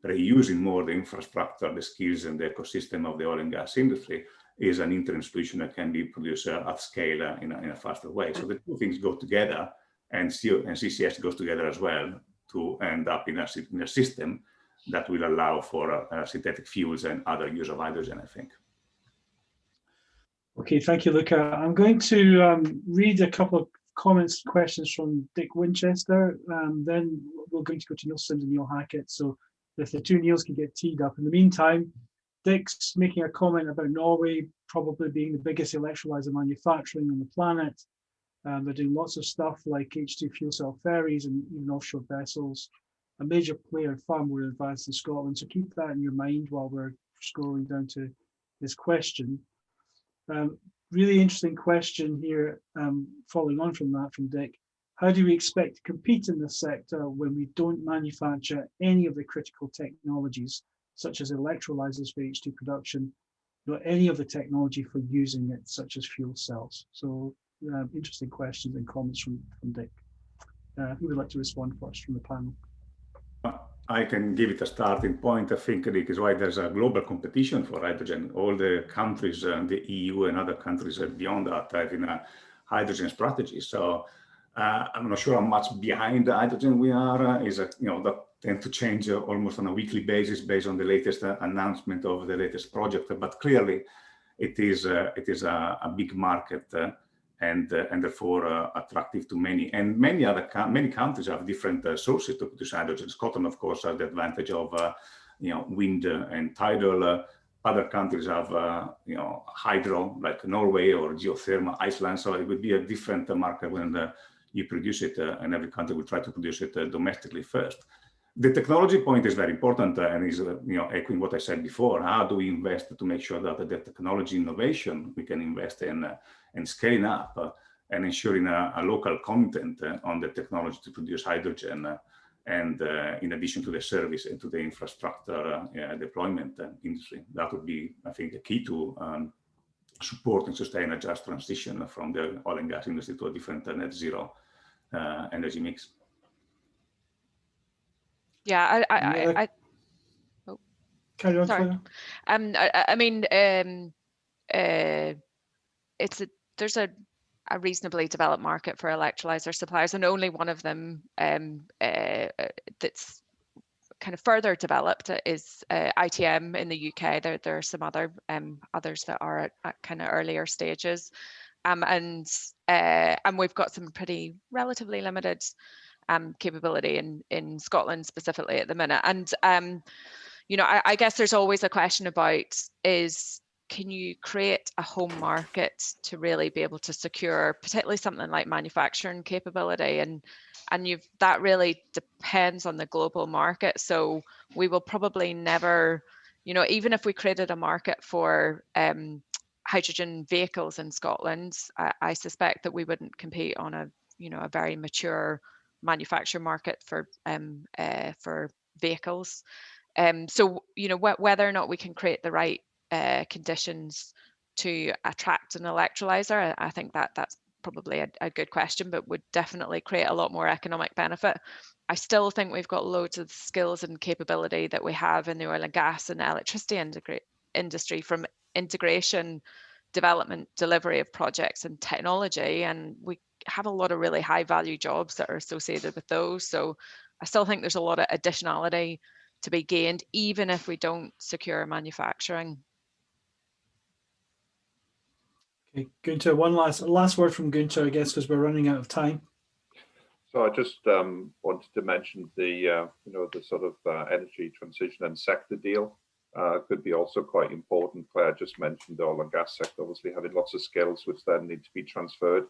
reusing more the infrastructure, the skills and the ecosystem of the oil and gas industry, is an interim solution that can be produced at scale in a faster way. So the two things go together, and CCS goes together as well to end up in a system that will allow for synthetic fuels and other use of hydrogen, I think. Okay, thank you, Luca. I'm going to read a couple of comments, questions from Dick Winchester. Then we're going to go to Neil Sims and Neil Hackett. So if the two Neils can get teed up. In the meantime, Dick's making a comment about Norway probably being the biggest electrolyzer manufacturing on the planet. They're doing lots of stuff like H2 fuel cell ferries and even offshore vessels. A major player, far more advanced in Scotland. So keep that in your mind while we're scrolling down to this question. Really interesting question here, following on from that from Dick. How do we expect to compete in this sector when we don't manufacture any of the critical technologies, such as electrolyzers for H2 production, nor any of the technology for using it, such as fuel cells? So interesting questions and comments from Dick. Who would like to respond first from the panel? I can give it a starting point. I think, Rick, is why there's a global competition for hydrogen. All the countries, the EU and other countries beyond that, having a hydrogen strategy. So I'm not sure how much behind the hydrogen we are. Is you know, that tend to change almost on a weekly basis based on the latest announcement of the latest project. But clearly, it is a big market. And therefore attractive to many. And many countries have different sources to produce hydrogen. Scotland, of course, has the advantage of you know, wind and tidal. Other countries have you know, hydro, like Norway, or geothermal, Iceland. So it would be a different market when you produce it, and every country will try to produce it domestically first. The technology point is very important, and is you know, echoing what I said before. How do we invest to make sure that the technology innovation we can invest in and scaling up and ensuring a local content on the technology to produce hydrogen, and in addition to the service and to the infrastructure deployment industry. That would be, I think, a key to support and sustain a just transition from the oil and gas industry to a different net zero energy mix. Yeah, oh. Carry on, sorry. I mean, there's a reasonably developed market for electrolyzer suppliers, and only one of them that's kind of further developed is ITM in the UK. There are some others that are at kind of earlier stages, and we've got some pretty relatively limited capability in Scotland specifically at the minute. And you know, I guess there's always a question about can you create a home market to really be able to secure particularly something like manufacturing capability, and that really depends on the global market. So we will probably never, you know, even if we created a market for hydrogen vehicles in Scotland, I suspect that we wouldn't compete on a, you know, a very mature manufacturing market for vehicles. So, you know, whether or not we can create the right conditions to attract an electrolyzer, I think that's probably a good question, but would definitely create a lot more economic benefit. I still think we've got loads of skills and capability that we have in the oil and gas and electricity industry, from integration, development, delivery of projects and technology, and we have a lot of really high value jobs that are associated with those. So I still think there's a lot of additionality to be gained, even if we don't secure manufacturing. Okay, Gunther, one last word from Gunther, I guess, because we're running out of time. So I just wanted to mention the you know, the sort of energy transition and sector deal could be also quite important. Claire just mentioned the oil and gas sector, obviously having lots of skills which then need to be transferred.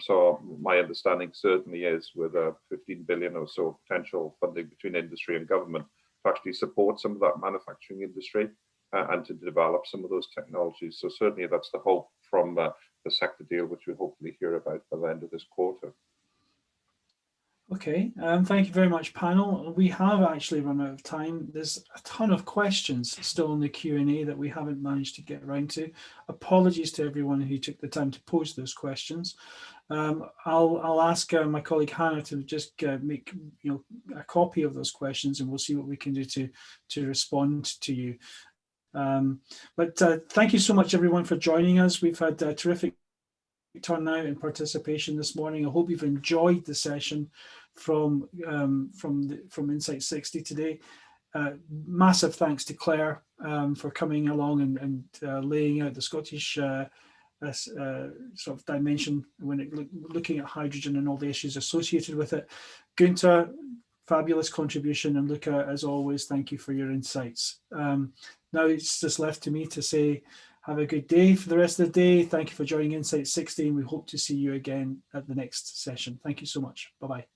So my understanding certainly is with 15 billion or so potential funding between industry and government to actually support some of that manufacturing industry and to develop some of those technologies. So certainly that's the hope from the sector deal, which we'll hopefully hear about by the end of this quarter. Okay, thank you very much, panel. We have actually run out of time. There's a ton of questions still in the Q&A that we haven't managed to get around to. Apologies to everyone who took the time to pose those questions. I'll ask my colleague Hannah to just make a copy of those questions, and we'll see what we can do to respond to you. But thank you so much, everyone, for joining us. We've had a terrific turnout and participation this morning. I hope you've enjoyed the session from Insight60 today. Massive thanks to Claire for coming along and laying out the Scottish sort of dimension when looking at hydrogen and all the issues associated with it. Gunther, fabulous contribution, and Luca, as always, thank you for your insights. Now it's just left to me to say, have a good day for the rest of the day. Thank you for joining Insight60, and we hope to see you again at the next session. Thank you so much. Bye-bye.